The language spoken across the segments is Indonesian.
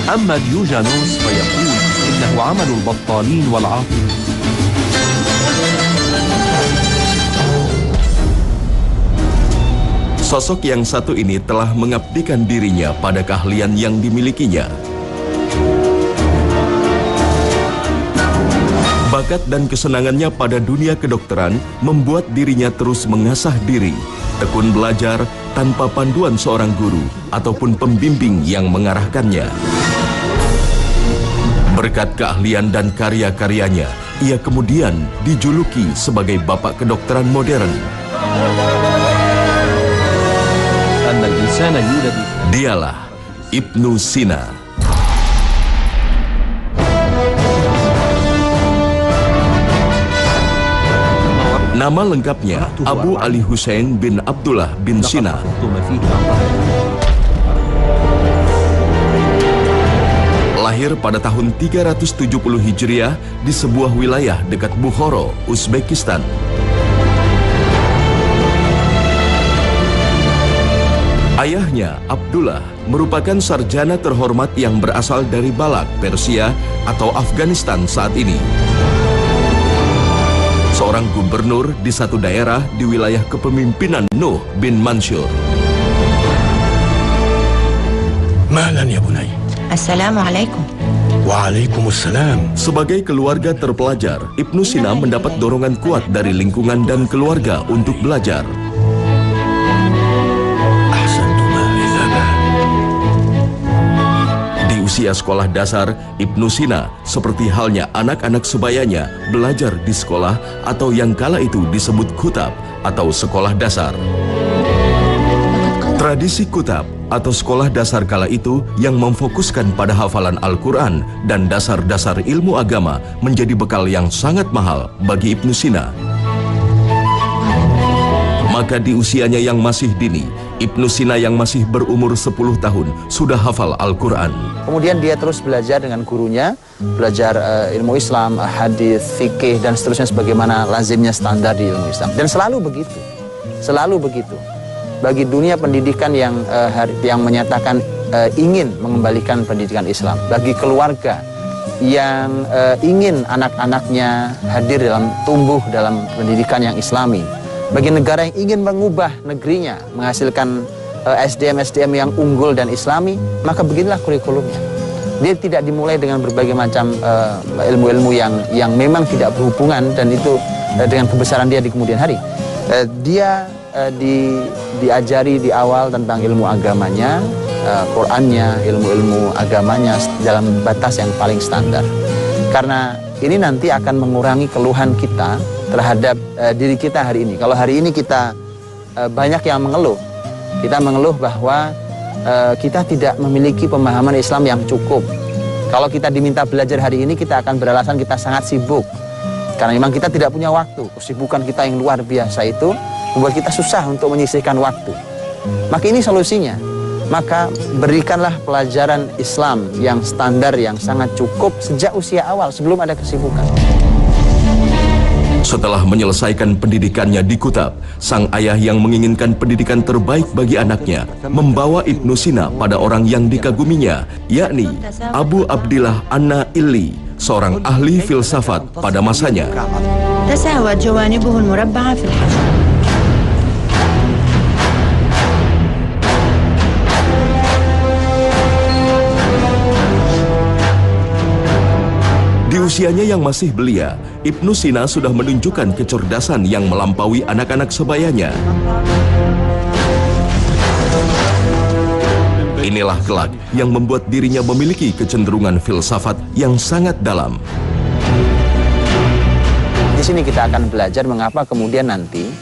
أما ديوجانوس فيقول إنه عمل البطالين والعاطل. Sosok yang satu ini telah mengabdikan dirinya pada keahlian yang dimilikinya. Bakat dan kesenangannya pada dunia kedokteran membuat dirinya terus mengasah diri, tekun belajar tanpa panduan seorang guru ataupun pembimbing yang mengarahkannya. Berkat keahlian dan karya-karyanya, ia kemudian dijuluki sebagai bapak kedokteran modern. Dialah Ibnu Sina. Nama lengkapnya Abu Ali Hussein bin Abdullah bin Sina. Lahir pada tahun 370 Hijriah di sebuah wilayah dekat Bukhara, Uzbekistan. Ayahnya, Abdullah, merupakan sarjana terhormat yang berasal dari Balak, Persia atau Afghanistan saat ini. Seorang gubernur di satu daerah di wilayah kepemimpinan Nuh bin Mansur. Mahlan ya bunay. Assalamualaikum. Waalaikumsalam. Sebagai keluarga terpelajar, Ibnu Sina mendapat dorongan kuat dari lingkungan dan keluarga untuk belajar. Usia sekolah dasar, Ibnu Sina seperti halnya anak-anak sebayanya belajar di sekolah atau yang kala itu disebut kutab atau sekolah dasar. Tradisi kutab atau sekolah dasar kala itu yang memfokuskan pada hafalan Al-Quran dan dasar-dasar ilmu agama menjadi bekal yang sangat mahal bagi Ibnu Sina. Maka di usianya yang masih dini, Ibnu Sina yang masih berumur 10 tahun sudah hafal Al-Quran. Kemudian dia terus belajar dengan gurunya, belajar ilmu Islam, hadis, fikih, dan seterusnya sebagaimana lazimnya standar di ilmu Islam. Dan selalu begitu. Bagi dunia pendidikan yang menyatakan ingin mengembalikan pendidikan Islam, bagi keluarga yang ingin anak-anaknya hadir tumbuh dalam pendidikan yang Islami, bagi negara yang ingin mengubah negerinya, menghasilkan SDM-SDM yang unggul dan Islami, maka beginilah kurikulumnya. Dia tidak dimulai dengan berbagai macam ilmu-ilmu yang memang tidak berhubungan dan itu dengan kebesaran dia di kemudian hari. Dia diajari di awal tentang ilmu agamanya, Qur'annya, ilmu-ilmu agamanya dalam batas yang paling standar. Karena ini nanti akan mengurangi keluhan kita terhadap diri kita hari ini. Kalau hari ini kita banyak yang mengeluh, kita mengeluh bahwa kita tidak memiliki pemahaman Islam yang cukup. Kalau kita diminta belajar hari ini, kita akan beralasan kita sangat sibuk. Karena memang kita tidak punya waktu. Kesibukan kita yang luar biasa itu membuat kita susah untuk menyisihkan waktu. Maka ini solusinya. Maka berikanlah pelajaran Islam yang standar, yang sangat cukup sejak usia awal sebelum ada kesibukan. Setelah menyelesaikan pendidikannya di Kutab, sang ayah yang menginginkan pendidikan terbaik bagi anaknya membawa Ibnu Sina pada orang yang dikaguminya, yakni Abu Abdillah An-Naili, seorang ahli filsafat pada masanya. Di usianya yang masih belia, Ibnu Sina sudah menunjukkan kecerdasan yang melampaui anak-anak sebayanya. Inilah kelak yang membuat dirinya memiliki kecenderungan filsafat yang sangat dalam. Di sini kita akan belajar mengapa kemudian nanti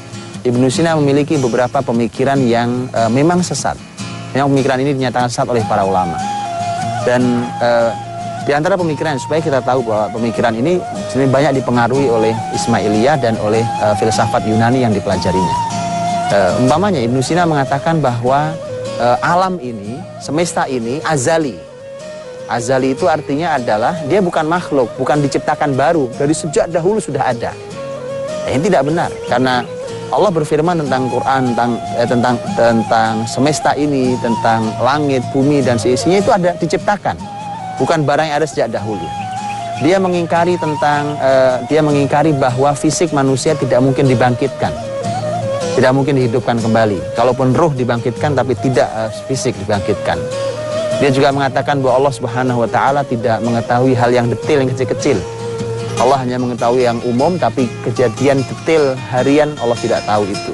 Ibnu Sina memiliki beberapa pemikiran yang memang sesat. Memang pemikiran ini dinyatakan sesat oleh para ulama. Dan di antara pemikiran, supaya kita tahu bahwa pemikiran ini sebenarnya banyak dipengaruhi oleh Ismailiyah dan oleh filsafat Yunani yang dipelajarinya. Umpamanya Ibnu Sina mengatakan bahwa alam ini, semesta ini azali. Azali itu artinya adalah dia bukan makhluk, bukan diciptakan baru, dari sejak dahulu sudah ada. Ini tidak benar, karena Allah berfirman tentang Quran, tentang semesta ini, tentang langit, bumi, dan seisinya itu ada diciptakan. bukan barang yang ada sejak dahulu. Dia mengingkari dia mengingkari bahwa fisik manusia tidak mungkin dibangkitkan, tidak mungkin dihidupkan kembali. Kalaupun ruh dibangkitkan, tapi tidak fisik dibangkitkan. Dia juga mengatakan bahwa Allah Subhanahu wa Ta'ala tidak mengetahui hal yang detail, yang kecil-kecil. Allah hanya mengetahui yang umum, tapi kejadian detail harian Allah tidak tahu itu.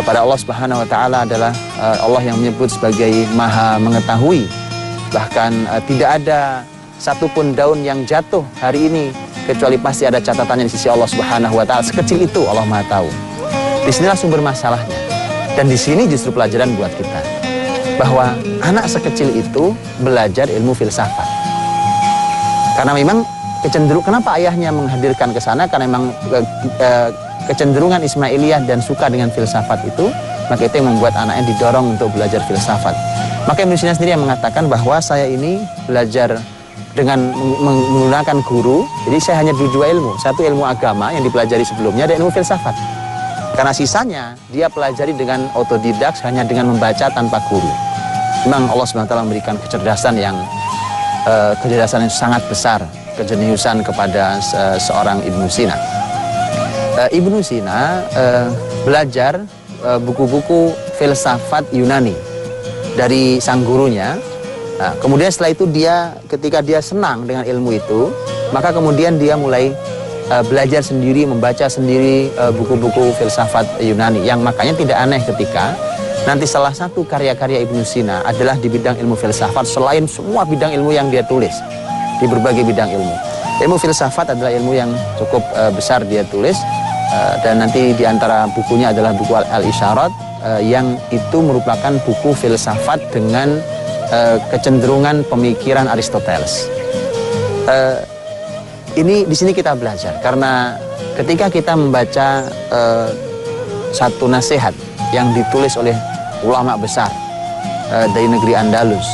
Pada Allah Subhanahu wa Ta'ala adalah Allah yang menyebut sebagai Maha Mengetahui. Bahkan tidak ada satupun daun yang jatuh hari ini kecuali pasti ada catatannya di sisi Allah Subhanahu wa Ta'ala. Sekecil itu Allah Maha tahu. Disinilah sumber masalahnya. Dan di sini justru pelajaran buat kita, bahwa anak sekecil itu belajar ilmu filsafat. Karena memang kenapa ayahnya menghadirkan ke sana, karena memang kecenderungan Ismailiyah dan suka dengan filsafat itu, maka itu yang membuat anaknya didorong untuk belajar filsafat. Maka Ibnu Sina sendiri yang mengatakan bahwa saya ini belajar dengan menggunakan guru, jadi saya hanya dua ilmu. Satu ilmu agama yang dipelajari sebelumnya, dan ilmu filsafat. Karena sisanya dia pelajari dengan otodidak, hanya dengan membaca tanpa guru. Memang Allah SWT memberikan kecerdasan yang sangat besar, kejeniusan kepada seorang Ibnu Sina. Ibnu Sina belajar buku-buku filsafat Yunani dari sang gurunya. Nah, kemudian setelah itu ketika dia senang dengan ilmu itu, maka kemudian dia mulai belajar sendiri, membaca sendiri buku-buku filsafat Yunani. Yang makanya tidak aneh ketika nanti salah satu karya-karya Ibnu Sina adalah di bidang ilmu filsafat, selain semua bidang ilmu yang dia tulis di berbagai bidang ilmu. Ilmu filsafat adalah ilmu yang cukup besar dia tulis, dan nanti di antara bukunya adalah buku Al-Isyarat, yang itu merupakan buku filsafat dengan kecenderungan pemikiran Aristoteles. Ini di sini kita belajar, karena ketika kita membaca satu nasihat yang ditulis oleh ulama besar dari negeri Andalus,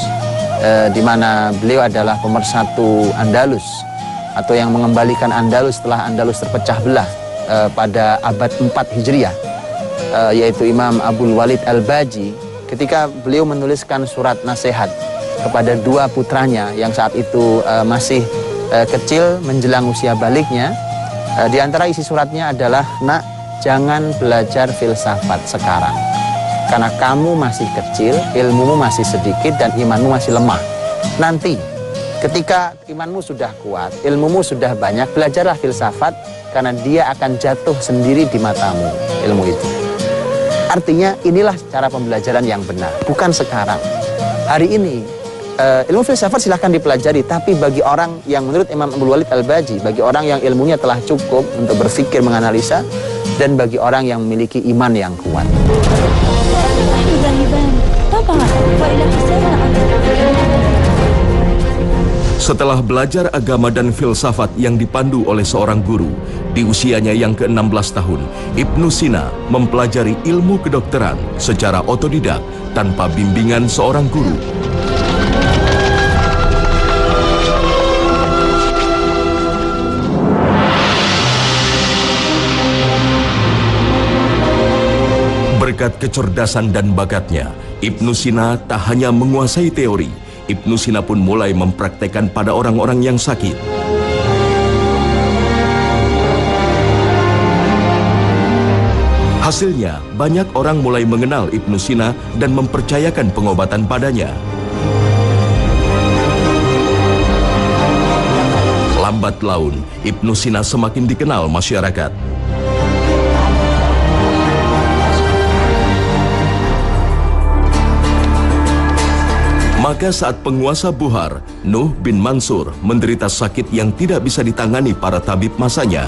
di mana beliau adalah pemersatu Andalus atau yang mengembalikan Andalus setelah Andalus terpecah belah pada abad 4 Hijriah, yaitu Imam Abdul Walid Al-Baji. Ketika beliau menuliskan surat nasihat kepada dua putranya yang saat itu masih kecil menjelang usia baliknya, di antara isi suratnya adalah, "Nak, jangan belajar filsafat sekarang, karena kamu masih kecil, ilmumu masih sedikit, dan imanmu masih lemah. Nanti ketika imanmu sudah kuat, ilmumu sudah banyak, belajarlah filsafat, karena dia akan jatuh sendiri di matamu, ilmu itu." Artinya inilah cara pembelajaran yang benar, bukan sekarang. Hari ini ilmu filsafat silahkan dipelajari, tapi bagi orang yang menurut Imam Abdul Walid Al-Baji, bagi orang yang ilmunya telah cukup untuk berpikir, menganalisa, dan bagi orang yang memiliki iman yang kuat. Setelah belajar agama dan filsafat yang dipandu oleh seorang guru, di usianya yang ke-16 tahun, Ibnu Sina mempelajari ilmu kedokteran secara otodidak tanpa bimbingan seorang guru. Berkat kecerdasan dan bakatnya, Ibnu Sina tak hanya menguasai teori, Ibnu Sina pun mulai mempraktekkan pada orang-orang yang sakit. Hasilnya, banyak orang mulai mengenal Ibnu Sina dan mempercayakan pengobatan padanya. Lambat laun, Ibnu Sina semakin dikenal masyarakat. Maka saat penguasa Buhar, Nuh bin Mansur, menderita sakit yang tidak bisa ditangani para tabib masanya,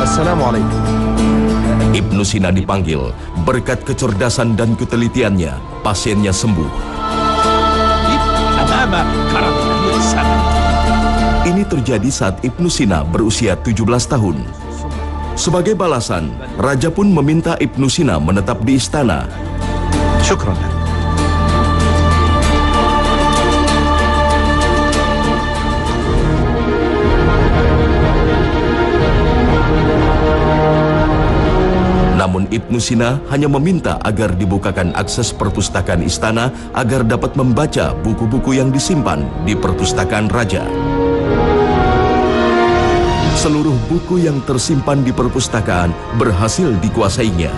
Assalamualaikum. Ibnu Sina dipanggil. Berkat kecerdasan dan ketelitiannya, pasiennya sembuh. Ini terjadi saat Ibnu Sina berusia 17 tahun. Sebagai balasan, raja pun meminta Ibnu Sina menetap di istana. Syukran. Namun Ibnu Sina hanya meminta agar dibukakan akses perpustakaan istana agar dapat membaca buku-buku yang disimpan di perpustakaan raja. Seluruh buku yang tersimpan di perpustakaan berhasil dikuasainya.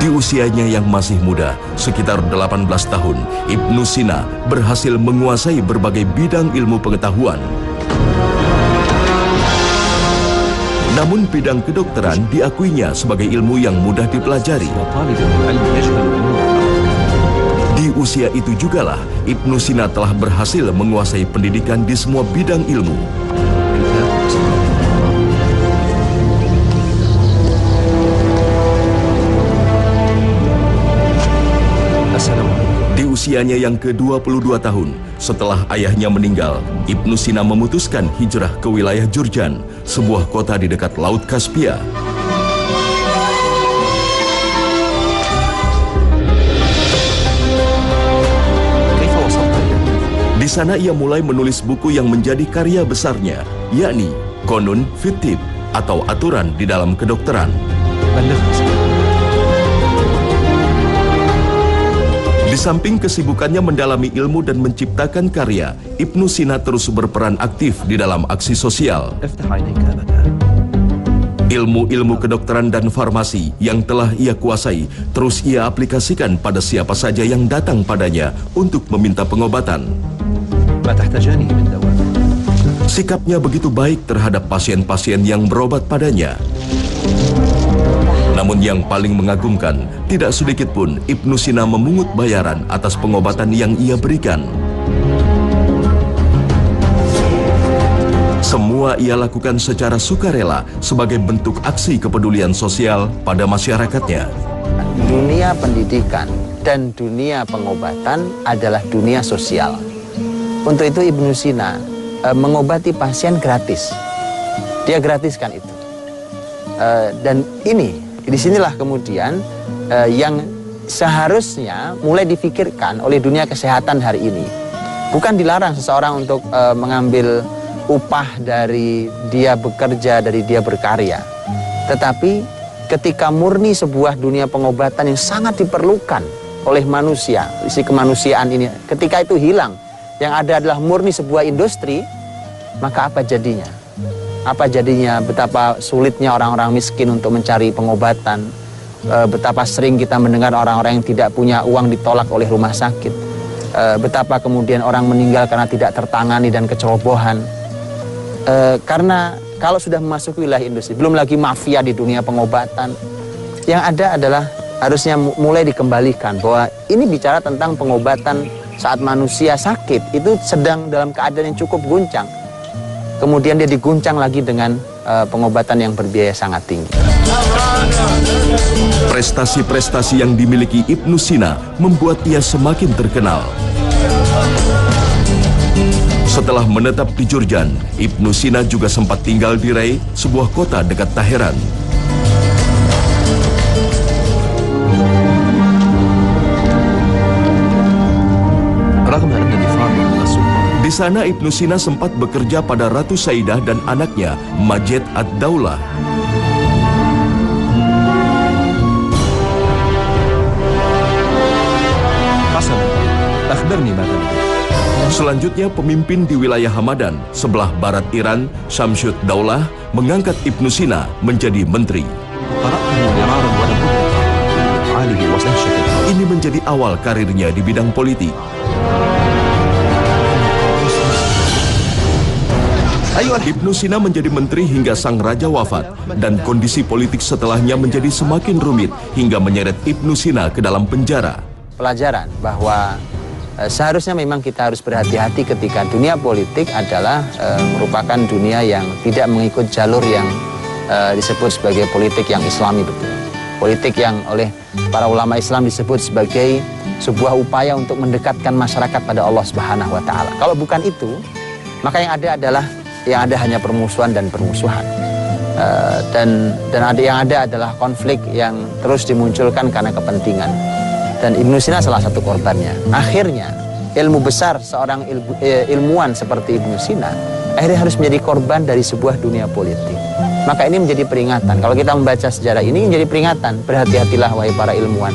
Di usianya yang masih muda, sekitar 18 tahun, Ibnu Sina berhasil menguasai berbagai bidang ilmu pengetahuan. Namun bidang kedokteran diakuinya sebagai ilmu yang mudah dipelajari. Di usia itu jugalah Ibnu Sina telah berhasil menguasai pendidikan di semua bidang ilmu. Di usianya yang ke-22 tahun, setelah ayahnya meninggal, Ibnu Sina memutuskan hijrah ke wilayah Jurjan, sebuah kota di dekat Laut Kaspia. Di sana ia mulai menulis buku yang menjadi karya besarnya, yakni Qanun fit Tibb atau aturan di dalam kedokteran. Di samping kesibukannya mendalami ilmu dan menciptakan karya, Ibnu Sina terus berperan aktif di dalam aksi sosial. Ilmu-ilmu kedokteran dan farmasi yang telah ia kuasai terus ia aplikasikan pada siapa saja yang datang padanya untuk meminta pengobatan. Sikapnya begitu baik terhadap pasien-pasien yang berobat padanya. Namun yang paling mengagumkan, tidak sedikit pun Ibnu Sina memungut bayaran atas pengobatan yang ia berikan. Semua ia lakukan secara sukarela sebagai bentuk aksi kepedulian sosial pada masyarakatnya. Dunia pendidikan dan dunia pengobatan adalah dunia sosial. Untuk itu Ibnu Sina mengobati pasien gratis. Dia gratiskan itu. Dan disinilah kemudian yang seharusnya mulai difikirkan oleh dunia kesehatan hari ini. Bukan dilarang seseorang untuk mengambil upah dari dia bekerja, dari dia berkarya. Tetapi ketika murni sebuah dunia pengobatan yang sangat diperlukan oleh manusia, isi kemanusiaan ini, ketika itu hilang, yang ada adalah murni sebuah industri, maka apa jadinya? Apa jadinya? Betapa sulitnya orang-orang miskin untuk mencari pengobatan. Betapa sering kita mendengar orang-orang yang tidak punya uang ditolak oleh rumah sakit. Betapa kemudian orang meninggal karena tidak tertangani dan kecerobohan. Karena kalau sudah memasuki wilayah industri, belum lagi mafia di dunia pengobatan, yang ada adalah harusnya mulai dikembalikan bahwa ini bicara tentang pengobatan saat manusia sakit, itu sedang dalam keadaan yang cukup guncang. Kemudian dia diguncang lagi dengan pengobatan yang berbiaya sangat tinggi. Prestasi-prestasi yang dimiliki Ibnu Sina membuat ia semakin terkenal. Setelah menetap di Jurjan, Ibnu Sina juga sempat tinggal di Rey, sebuah kota dekat Teheran. Di sana Ibnu Sina sempat bekerja pada Ratu Saidah dan anaknya Majed ad-Daulah. Selanjutnya pemimpin di wilayah Hamadan, sebelah barat Iran, Syamsud Daulah, mengangkat Ibnu Sina menjadi menteri. Ini menjadi awal karirnya di bidang politik. Ibnu Sina menjadi menteri hingga sang raja wafat, dan kondisi politik setelahnya menjadi semakin rumit hingga menyeret Ibnu Sina ke dalam penjara. Pelajaran bahwa seharusnya memang kita harus berhati-hati ketika dunia politik adalah merupakan dunia yang tidak mengikut jalur yang disebut sebagai politik yang islami betul. Politik yang oleh para ulama Islam disebut sebagai sebuah upaya untuk mendekatkan masyarakat pada Allah Subhanahu wa Ta'ala. Kalau bukan itu, maka yang ada hanya permusuhan dan permusuhan. Dan yang ada adalah konflik yang terus dimunculkan karena kepentingan. Dan Ibnu Sina salah satu korbannya. Akhirnya ilmu besar seorang ilmuwan seperti Ibnu Sina akhirnya harus menjadi korban dari sebuah dunia politik. Maka ini menjadi peringatan. Kalau kita membaca sejarah ini menjadi peringatan. Berhati-hatilah wahai para ilmuwan,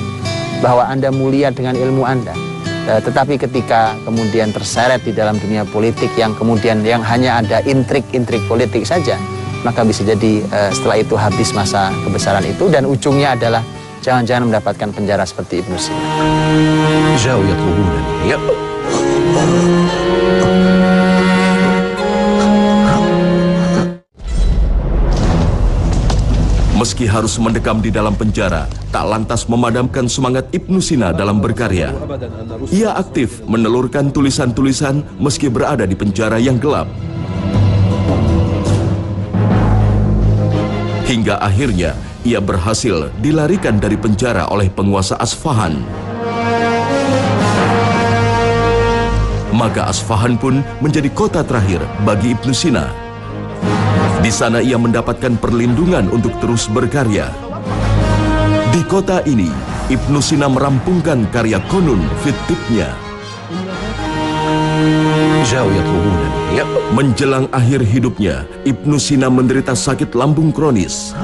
bahwa Anda mulia dengan ilmu Anda. Tetapi ketika kemudian terseret di dalam dunia politik yang kemudian yang hanya ada intrik-intrik politik saja, maka bisa jadi setelah itu habis masa kebesaran itu dan ujungnya adalah jangan-jangan mendapatkan penjara seperti Ibnu Sina. جاءوا يطلبونني. Meski harus mendekam di dalam penjara, tak lantas memadamkan semangat Ibnu Sina dalam berkarya. Ia aktif menelurkan tulisan-tulisan meski berada di penjara yang gelap. Hingga akhirnya ia berhasil dilarikan dari penjara oleh penguasa Asfahan. Maka Asfahan pun menjadi kota terakhir bagi Ibnu Sina. Di sana ia mendapatkan perlindungan untuk terus berkarya. Di kota ini, Ibnu Sina merampungkan karya Qanun fi Tibbnya. جاءوا يطلبونني. Menjelang akhir hidupnya, Ibnu Sina menderita sakit lambung kronis.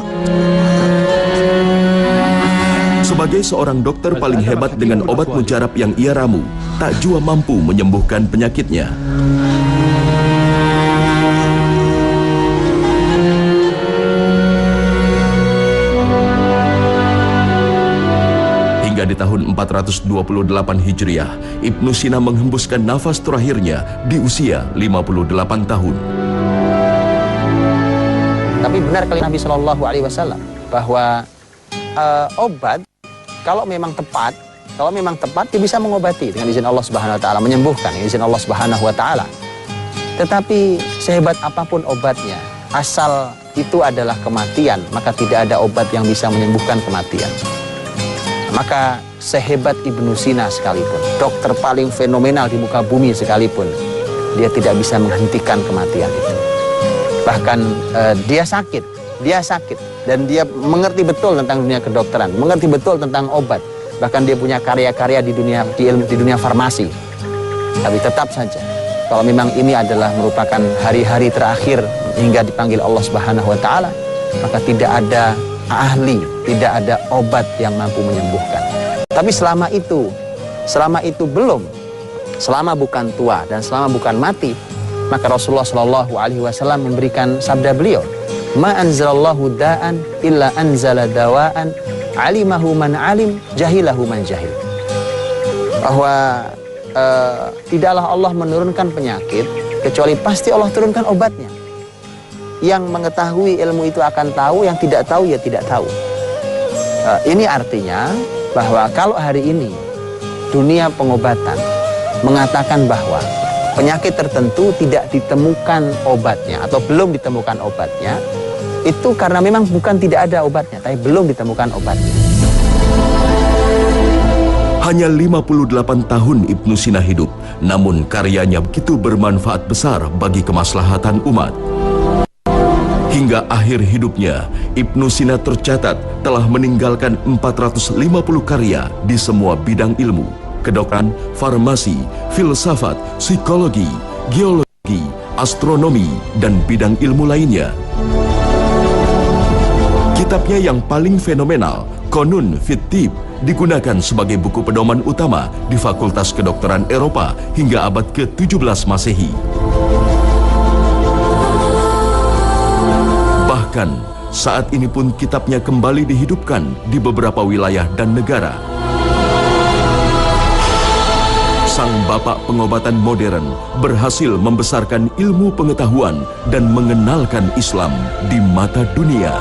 Sebagai seorang dokter paling hebat dengan obat mujarab yang ia ramu, tak jua mampu menyembuhkan penyakitnya. Hingga di tahun 428 Hijriah, Ibnu Sina menghembuskan nafas terakhirnya di usia 58 tahun. Tapi benar kali Nabi Shallallahu Alaihi Wasallam bahwa obat kalau memang tepat dia bisa mengobati dengan izin Allah Subhanahu Wa Taala, menyembuhkan dengan izin Allah Subhanahu Wa Taala. Tetapi sehebat apapun obatnya, asal itu adalah kematian, maka tidak ada obat yang bisa menyembuhkan kematian. Maka sehebat Ibnu Sina sekalipun, dokter paling fenomenal di muka bumi sekalipun, dia tidak bisa menghentikan kematian itu. Bahkan dia sakit dan dia mengerti betul tentang dunia kedokteran, mengerti betul tentang obat. Bahkan dia punya karya-karya di dunia farmasi. Tapi tetap saja, kalau memang ini adalah merupakan hari-hari terakhir hingga dipanggil Allah Subhanahu Wa Taala, maka tidak ada ahli, tidak ada obat yang mampu menyembuhkan. Tapi selama itu belum, selama bukan tua dan selama bukan mati, maka Rasulullah Shallallahu Alaihi Wasallam memberikan sabda beliau, ma anzalallahu da'an illa anzala dawa'an alimahu man alim jahilahu man jahil. Bahwa tidaklah Allah menurunkan penyakit kecuali pasti Allah turunkan obatnya. Yang mengetahui ilmu itu akan tahu, yang tidak tahu ya tidak tahu. Ini artinya bahwa kalau hari ini dunia pengobatan mengatakan bahwa penyakit tertentu tidak ditemukan obatnya atau belum ditemukan obatnya, itu karena memang bukan tidak ada obatnya, tapi belum ditemukan obatnya. Hanya 58 tahun Ibnu Sina hidup, namun karyanya begitu bermanfaat besar bagi kemaslahatan umat. Hingga akhir hidupnya, Ibnu Sina tercatat telah meninggalkan 450 karya di semua bidang ilmu, kedokteran, farmasi, filsafat, psikologi, geologi, astronomi, dan bidang ilmu lainnya. Kitabnya yang paling fenomenal, Qanun fi Tibb, digunakan sebagai buku pedoman utama di Fakultas Kedokteran Eropa hingga abad ke-17 Masehi. Bahkan saat ini pun kitabnya kembali dihidupkan di beberapa wilayah dan negara. Sang bapak pengobatan modern berhasil membesarkan ilmu pengetahuan dan mengenalkan Islam di mata dunia.